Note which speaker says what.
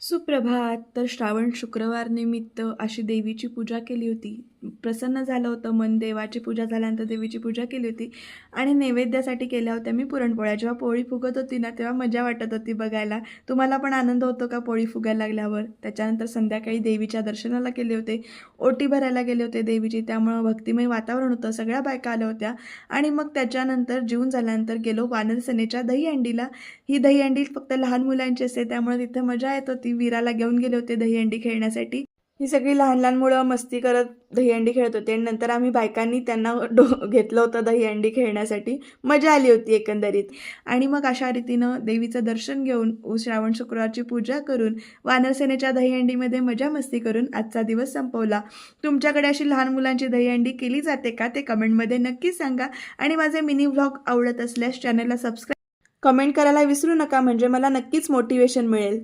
Speaker 1: सुप्रभात. तर श्रावण शुक्रवार निमित्त अशी देवीची पूजा केली होती. प्रसन्न झालं होतं मन. देवाची पूजा झाल्यानंतर देवीची पूजा केली होती आणि नैवेद्यासाठी केल्या होत्या मी पुरणपोळ्या. जेव्हा पोळी फुगत होती ना, तेव्हा मजा वाटत होती बघायला. तुम्हाला पण आनंद होतो का पोळी फुगायला लागल्यावर? त्याच्यानंतर संध्याकाळी देवीच्या दर्शनाला गेले होते. ओटी भरायला गेले होते देवीची. त्यामुळं भक्तिमय वातावरण होतं. सगळ्या बायका आल्या होत्या आणि मग त्याच्यानंतर जेवून झाल्यानंतर गेलो वानरसेनेच्या दहीहंडीला. ही दहीहंडी फक्त लहान मुलांची असते, त्यामुळे तिथं मजा येत होती. वीराला घेऊन गेले होते दहीहंडी खेळण्यासाठी. ही सगळी लहान लहान मुलं मस्ती करत दहीहंडी खेळत होते आणि नंतर आम्ही बायकांनी त्यांना घेतलं होतं दहीहंडी खेळण्यासाठी. मजा आली होती एकंदरीत. आणि मग अशा रीतीनं देवीचं दर्शन घेऊन श्रावण शुक्रवारची पूजा करून वानरसेनेच्या दहीहंडीमध्ये मजा मस्ती करून आजचा दिवस संपवला. तुमच्याकडे अशी लहान मुलांची दहीहंडी केली जाते का, ते कमेंटमध्ये नक्की सांगा. आणि माझे मिनी व्लॉग आवडत असल्यास चॅनलला सबस्क्राईब कमेंट करायला विसरू नका, म्हणजे मला नक्कीच मोटिवेशन मिळेल.